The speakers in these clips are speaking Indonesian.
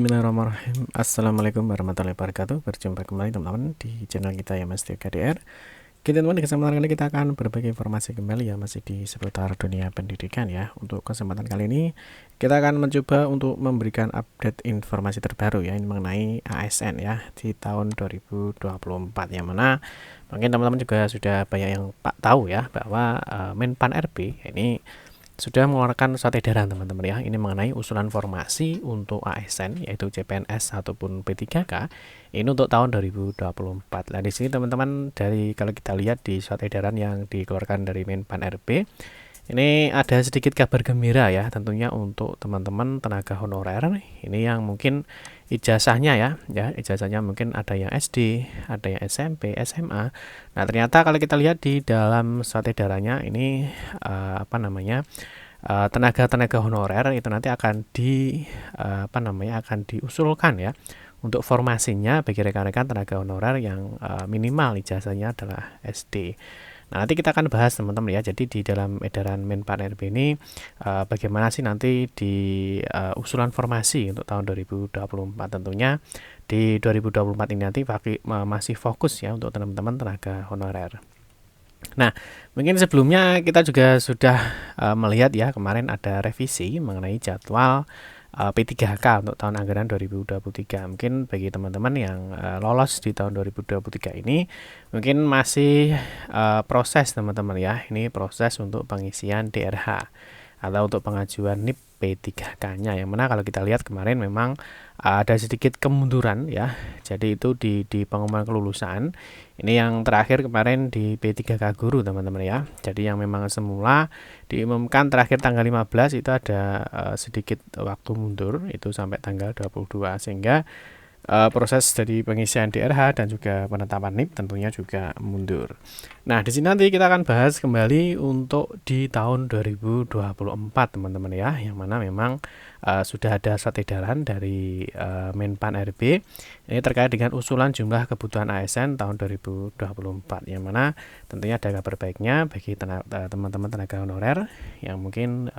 Bismillahirrahmanirrahim. Assalamualaikum warahmatullahi wabarakatuh. Berjumpa kembali teman-teman di channel kita ya Mas KDR. Oke teman-teman, di kesempatan kali kita akan berbagi informasi kembali ya masih di seputar dunia pendidikan ya. Untuk kesempatan kali ini kita akan mencoba untuk memberikan update informasi terbaru ya, ini mengenai ASN ya di tahun 2024, yang mana mungkin teman-teman juga sudah banyak yang tahu ya bahwa Menpan RB ini sudah mengeluarkan surat edaran teman-teman ya, ini mengenai usulan formasi untuk ASN yaitu CPNS ataupun P3K ini untuk tahun 2024. Nah di sini teman-teman, dari kalau kita lihat di surat edaran yang dikeluarkan dari Menpan RB, ini ada sedikit kabar gembira ya tentunya untuk teman-teman tenaga honorer ini yang mungkin ijazahnya ya ijazahnya mungkin ada yang SD, ada yang SMP, SMA. Nah ternyata kalau kita lihat di dalam surat edarannya ini tenaga-tenaga honorer itu nanti akan akan diusulkan ya untuk formasinya bagi rekan-rekan tenaga honorer yang minimal ijazahnya adalah SD. Nah, nanti kita akan bahas teman-teman ya. Jadi di dalam edaran Menpan RB ini bagaimana sih nanti di usulan formasi untuk tahun 2024. Tentunya di 2024 ini nanti masih fokus ya untuk teman-teman tenaga honorer. Nah, mungkin sebelumnya kita juga sudah melihat ya, kemarin ada revisi mengenai jadwal P3K untuk tahun anggaran 2023. Mungkin bagi teman-teman yang lolos di tahun 2023 ini mungkin masih proses teman-teman ya. Ini proses untuk pengisian DRH atau untuk pengajuan NIP P3K-nya, yang mana kalau kita lihat kemarin memang ada sedikit kemunduran ya. Jadi itu di pengumuman kelulusan ini yang terakhir kemarin di P3K guru teman-teman ya. Jadi yang memang semula diumumkan terakhir tanggal 15 itu ada sedikit waktu mundur itu sampai tanggal 22, sehingga proses dari pengisian DRH dan juga penetapan NIP tentunya juga mundur. Nah, di sini nanti kita akan bahas kembali untuk di tahun 2024 teman-teman ya, yang mana memang sudah ada surat edaran dari Menpan RB ini terkait dengan usulan jumlah kebutuhan ASN tahun 2024, yang mana tentunya ada kabar baiknya bagi teman-teman tenaga honorer yang mungkin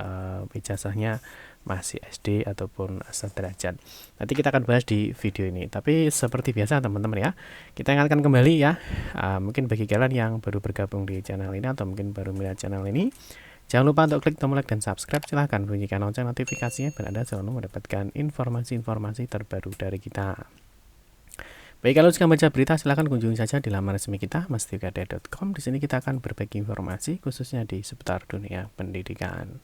ijazahnya masih SD ataupun sederajat. Nanti kita akan bahas di video ini. Tapi seperti biasa teman-teman ya, kita ingatkan kembali ya, mungkin bagi kalian yang baru bergabung di channel ini atau mungkin baru melihat channel ini, jangan lupa untuk klik tombol like dan subscribe. Silahkan bunyikan lonceng notifikasinya biar Anda selalu mendapatkan informasi-informasi terbaru dari kita. Baik, kalau suka baca berita silahkan kunjungi saja di laman resmi kita mastiyukade.com. Di sini kita akan berbagi informasi khususnya di seputar dunia pendidikan.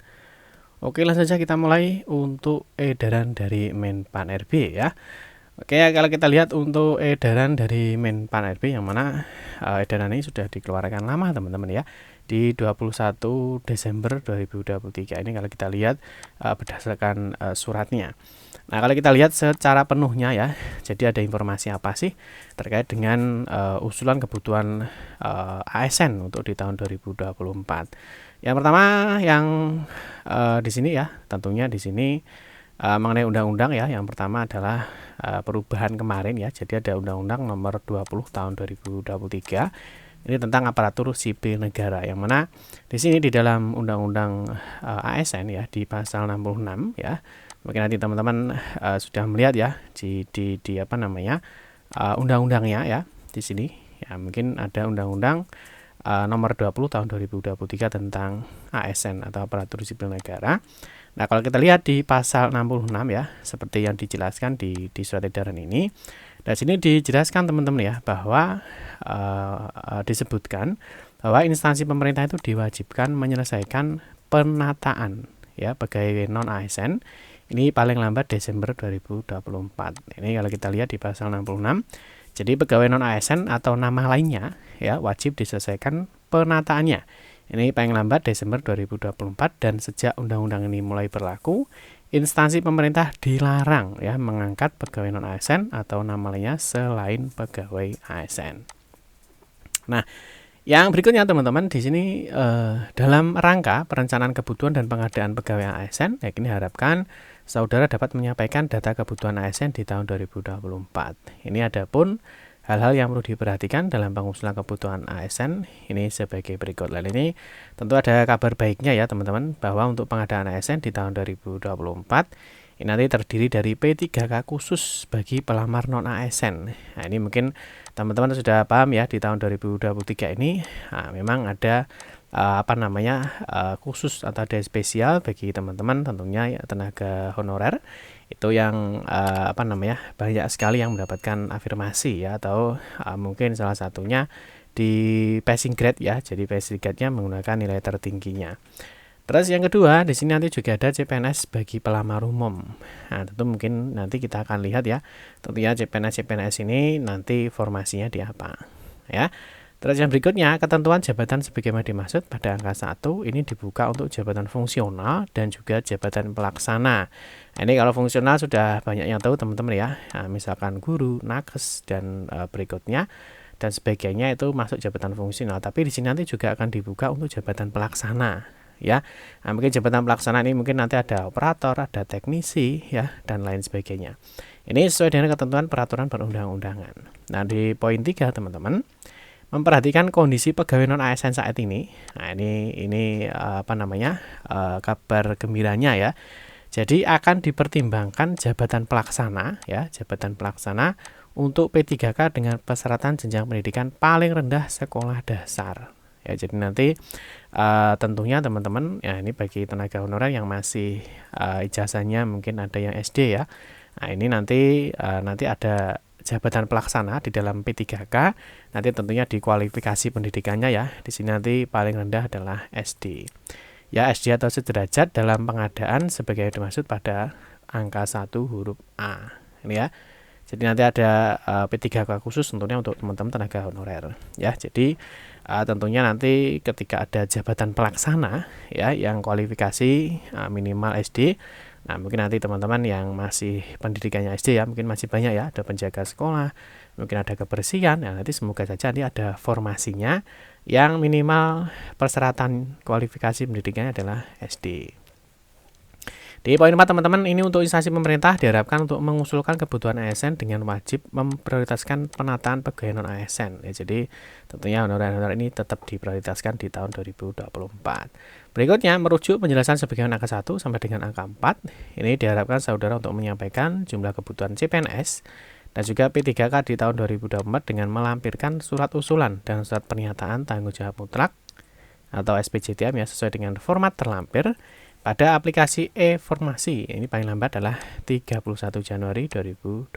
Oke, langsung saja kita mulai untuk edaran dari Menpan RB ya. Oke, kalau kita lihat untuk edaran dari Menpan RB, yang mana edaran ini sudah dikeluarkan lama teman-teman ya, di 21 Desember 2023. Ini kalau kita lihat berdasarkan suratnya. Nah, kalau kita lihat secara penuhnya ya, jadi ada informasi apa sih terkait dengan usulan kebutuhan ASN untuk di tahun 2024. Yang pertama yang di sini ya, tentunya di sini mengenai undang-undang ya. Yang pertama adalah perubahan kemarin ya. Jadi ada Undang-Undang Nomor 20 Tahun 2023. Ini tentang aparatur sipil negara, yang mana di sini di dalam Undang-Undang ASN ya di pasal 66 ya. Mungkin nanti teman-teman sudah melihat ya di undang-undangnya ya di sini. Ya, mungkin ada Undang-Undang Nomor 20 Tahun 2023 tentang ASN atau aparatur sipil negara. Nah, kalau kita lihat di pasal 66 ya, seperti yang dijelaskan di surat edaran ini. Dan sini dijelaskan teman-teman ya, bahwa disebutkan bahwa instansi pemerintah itu diwajibkan menyelesaikan penataan ya pegawai non ASN ini paling lambat Desember 2024. Ini kalau kita lihat di pasal 66. Jadi pegawai non ASN atau nama lainnya ya wajib diselesaikan penataannya. Ini paling lambat Desember 2024, dan sejak undang-undang ini mulai berlaku, instansi pemerintah dilarang ya mengangkat pegawai non ASN atau nama lainnya selain pegawai ASN. Nah, yang berikutnya teman-teman di sini dalam rangka perencanaan kebutuhan dan pengadaan pegawai ASN, ya ini harapkan saudara dapat menyampaikan data kebutuhan ASN di tahun 2024. Ini adapun hal-hal yang perlu diperhatikan dalam pengusulan kebutuhan ASN ini sebagai berikut. Lalu ini tentu ada kabar baiknya ya teman-teman, bahwa untuk pengadaan ASN di tahun 2024 Ini nanti terdiri dari P3K khusus bagi pelamar non-ASN. Nah, ini mungkin teman-teman sudah paham ya, di tahun 2023 ini memang ada khusus atau ada spesial bagi teman-teman tentunya ya, tenaga honorer itu yang banyak sekali yang mendapatkan afirmasi ya, atau mungkin salah satunya di passing grade ya. Jadi passing grade-nya menggunakan nilai tertingginya. Terus yang kedua, di sini nanti juga ada CPNS bagi pelamar umum. Nah, tentu mungkin nanti kita akan lihat ya. Tentunya CPNS ini nanti formasinya di apa, ya. Terus yang berikutnya, ketentuan jabatan sebagaimana dimaksud pada angka 1 ini dibuka untuk jabatan fungsional dan juga jabatan pelaksana. Nah, ini kalau fungsional sudah banyak yang tahu teman-teman ya. Nah, misalkan guru, nakes dan berikutnya dan sebagainya itu masuk jabatan fungsional. Tapi di sini nanti juga akan dibuka untuk jabatan pelaksana. Ya, nah, mungkin jabatan pelaksana ini mungkin nanti ada operator, ada teknisi, ya, dan lain sebagainya. Ini sesuai dengan ketentuan peraturan perundang-undangan. Nah, di poin 3 teman-teman, memperhatikan kondisi pegawai non ASN saat ini. Nah, ini kabar gembiranya ya. Jadi akan dipertimbangkan jabatan pelaksana, ya, jabatan pelaksana untuk P3K dengan persyaratan jenjang pendidikan paling rendah sekolah dasar. Ya, jadi nanti tentunya teman-teman ya, ini bagi tenaga honorer yang masih ijazahnya mungkin ada yang SD ya. Nah, ini nanti ada jabatan pelaksana di dalam P3K. Nanti tentunya di kualifikasi pendidikannya ya. Di sini nanti paling rendah adalah SD. Ya, SD atau sederajat dalam pengadaan sebagai dimaksud pada angka 1 huruf A. Ini ya. Jadi nanti ada P3K khusus tentunya untuk teman-teman tenaga honorer ya. Jadi tentunya nanti ketika ada jabatan pelaksana ya yang kualifikasi minimal SD. Nah, mungkin nanti teman-teman yang masih pendidikannya SD ya, mungkin masih banyak ya, ada penjaga sekolah, mungkin ada kebersihan. Nah, nanti semoga saja nanti ada formasinya yang minimal persyaratan kualifikasi pendidikannya adalah SD. Di poin 4 teman-teman, ini untuk instansi pemerintah diharapkan untuk mengusulkan kebutuhan ASN dengan wajib memprioritaskan penataan pegawai non-ASN. Ya, jadi tentunya honorer-honorer ini tetap diprioritaskan di tahun 2024. Berikutnya, merujuk penjelasan sebagaimana angka 1 sampai dengan angka 4. Ini diharapkan saudara untuk menyampaikan jumlah kebutuhan CPNS dan juga P3K di tahun 2024 dengan melampirkan surat usulan dan surat pernyataan tanggung jawab mutlak atau SPJTM ya, sesuai dengan format terlampir pada aplikasi e-formasi. Ini paling lambat adalah 31 Januari 2024.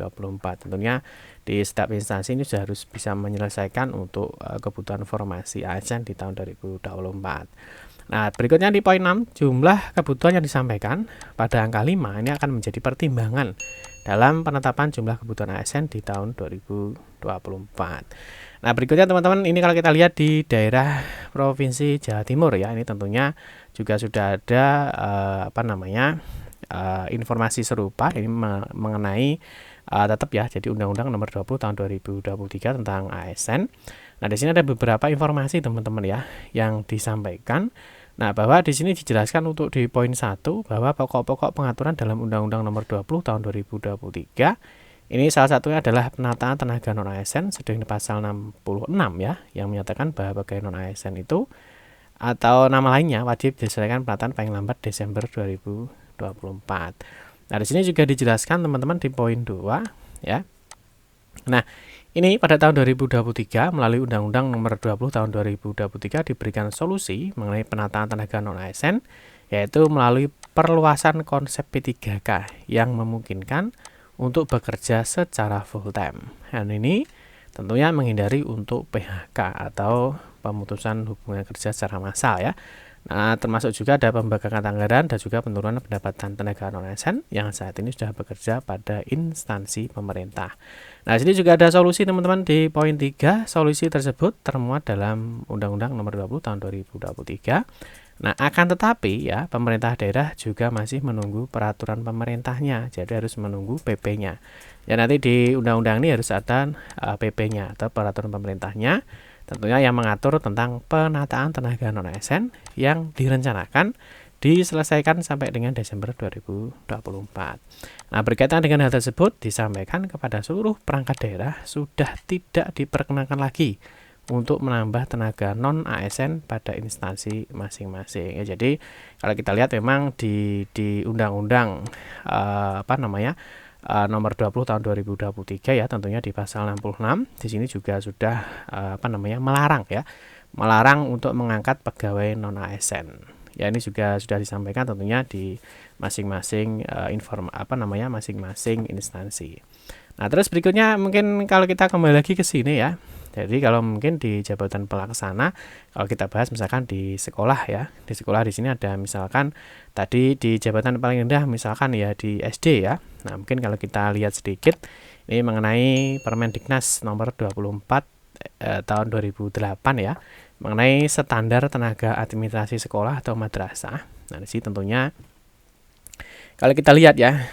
Tentunya di setiap instansi ini sudah harus bisa menyelesaikan untuk kebutuhan formasi ASN di tahun 2024. Nah, berikutnya di poin 6, jumlah kebutuhan yang disampaikan pada angka 5 ini akan menjadi pertimbangan dalam penetapan jumlah kebutuhan ASN di tahun 2024. Nah, berikutnya teman-teman, ini kalau kita lihat di daerah Provinsi Jawa Timur ya, ini tentunya juga sudah ada informasi serupa ini mengenai tetap ya, jadi Undang-Undang Nomor 20 Tahun 2023 tentang ASN. Nah, di sini ada beberapa informasi teman-teman ya yang disampaikan. Nah, bahwa di sini dijelaskan untuk di poin 1 bahwa pokok-pokok pengaturan dalam Undang-Undang Nomor 20 Tahun 2023 ini salah satunya adalah penataan tenaga non-ASN sedang di pasal 66 ya, yang menyatakan bahwa pegawai non-ASN itu atau nama lainnya wajib diselesaikan penataan paling lambat Desember 2024. Nah, di sini juga dijelaskan teman-teman di poin 2 ya. Nah, ini pada tahun 2023 melalui Undang-Undang Nomor 20 Tahun 2023 diberikan solusi mengenai penataan tenaga non-ASN, yaitu melalui perluasan konsep P3K yang memungkinkan untuk bekerja secara full time. Dan ini tentunya menghindari untuk PHK atau pemutusan hubungan kerja secara massal ya. Nah, termasuk juga ada pembangkangan anggaran dan juga penurunan pendapatan tenaga non-ASN yang saat ini sudah bekerja pada instansi pemerintah. Nah, sini juga ada solusi teman-teman di poin 3. Solusi tersebut termuat dalam Undang-Undang Nomor 20 Tahun 2023. Nah, akan tetapi ya, pemerintah daerah juga masih menunggu peraturan pemerintahnya, jadi harus menunggu PP-nya. Ya, nanti di undang-undang ini harus ada PP-nya atau peraturan pemerintahnya, tentunya yang mengatur tentang penataan tenaga non-ASN yang direncanakan diselesaikan sampai dengan Desember 2024. Nah, berkaitan dengan hal tersebut disampaikan kepada seluruh perangkat daerah sudah tidak diperkenankan lagi untuk menambah tenaga non ASN pada instansi masing-masing. Ya, jadi kalau kita lihat memang di Undang-Undang nomor 20 tahun 2023 ya, tentunya di pasal 66 di sini juga sudah melarang ya, melarang untuk mengangkat pegawai non ASN. Ya, ini juga sudah disampaikan tentunya di masing-masing masing-masing instansi. Nah, terus berikutnya mungkin kalau kita kembali lagi ke sini ya. Jadi kalau mungkin di jabatan pelaksana, kalau kita bahas misalkan di sekolah ya. Di sekolah di sini ada misalkan tadi di jabatan paling rendah misalkan ya di SD ya. Nah, mungkin kalau kita lihat sedikit ini mengenai Permendiknas nomor 24 tahun 2008 ya, mengenai standar tenaga administrasi sekolah atau madrasah. Nah, di sini tentunya kalau kita lihat ya,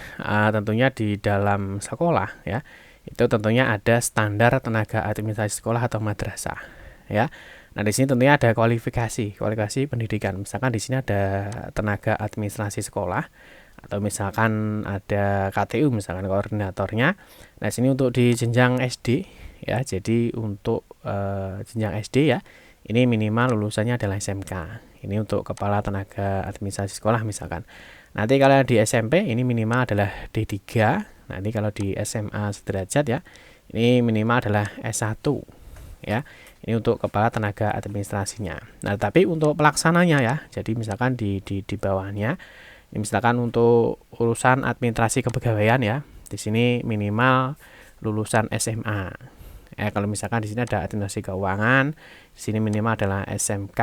tentunya di dalam sekolah ya, itu tentunya ada standar tenaga administrasi sekolah atau madrasah ya. Nah, di sini tentunya ada kualifikasi pendidikan. Misalkan di sini ada tenaga administrasi sekolah atau misalkan ada KTU misalkan koordinatornya. Nah, sini untuk di jenjang SD ya. Jadi untuk jenjang SD ya, ini minimal lulusannya adalah SMK. Ini untuk kepala tenaga administrasi sekolah misalkan. Nanti kalau di SMP ini minimal adalah D3. Nanti kalau di SMA sederajat ya, ini minimal adalah S1 ya. Ini untuk kepala tenaga administrasinya. Nah, tapi untuk pelaksananya ya, jadi misalkan di bawahnya, ini misalkan untuk urusan administrasi kepegawaian ya, di sini minimal lulusan SMA. Kalau misalkan di sini ada administrasi keuangan, di sini minimal adalah SMK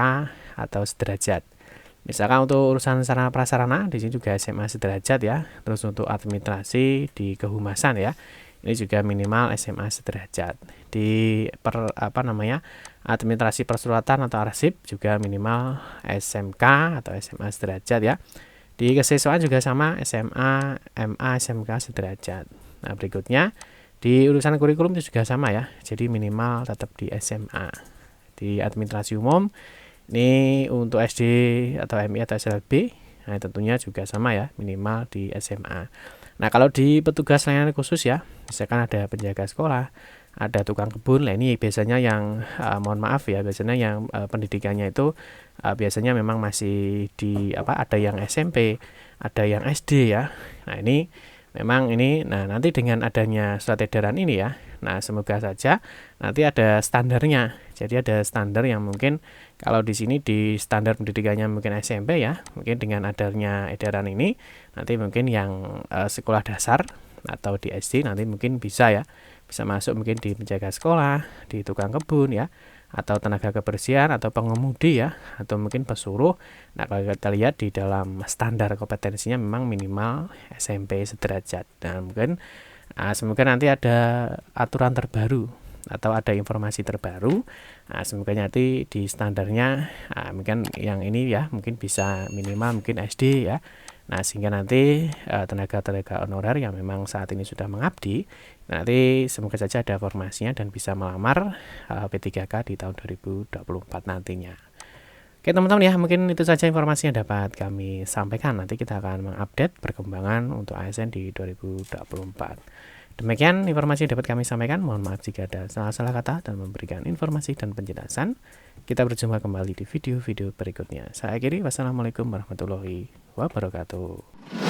atau sederajat. Misalkan untuk urusan sarana prasarana di sini juga SMA sederajat ya. Terus untuk administrasi di kehumasan ya, ini juga minimal SMA sederajat. Di administrasi persuratan atau arsip juga minimal SMK atau SMA sederajat ya. Di kesiswaan juga sama, SMA, MA, SMK sederajat. Nah, berikutnya di urusan kurikulum itu juga sama ya. Jadi minimal tetap di SMA. Di administrasi umum ini untuk SD atau MI atau SLB, nah tentunya juga sama ya, minimal di SMA. Nah, kalau di petugas layanan khusus ya, misalkan ada penjaga sekolah, ada tukang kebun, nah ini biasanya yang mohon maaf ya, biasanya yang pendidikannya itu biasanya memang masih di ada yang SMP, ada yang SD ya. Nah, ini memang ini, nah nanti dengan adanya surat edaran ini ya, nah semoga saja nanti ada standarnya. Jadi ada standar yang mungkin kalau di sini di standar pendidikannya mungkin SMP ya, mungkin dengan adanya edaran ini nanti mungkin yang sekolah dasar atau di SD nanti mungkin bisa ya, bisa masuk mungkin di penjaga sekolah, di tukang kebun ya, atau tenaga kebersihan atau pengemudi ya, atau mungkin pesuruh. Nah, kalau kita lihat di dalam standar kompetensinya memang minimal SMP sederajat. Dan mungkin semoga nanti ada aturan terbaru atau ada informasi terbaru. Nah, semoga nanti di standarnya mungkin yang ini ya, mungkin bisa minimal mungkin SD ya. Nah, sehingga nanti tenaga-tenaga honorer yang memang saat ini sudah mengabdi, nanti semoga saja ada formasinya dan bisa melamar P3K di tahun 2024 nantinya. Oke teman-teman ya, mungkin itu saja informasi yang dapat kami sampaikan. Nanti kita akan mengupdate perkembangan untuk ASN di 2024. Demikian informasi yang dapat kami sampaikan. Mohon maaf jika ada salah-salah kata dan memberikan informasi dan penjelasan. Kita berjumpa kembali di video-video berikutnya. Saya akhiri, wassalamualaikum warahmatullahi wabarakatuh.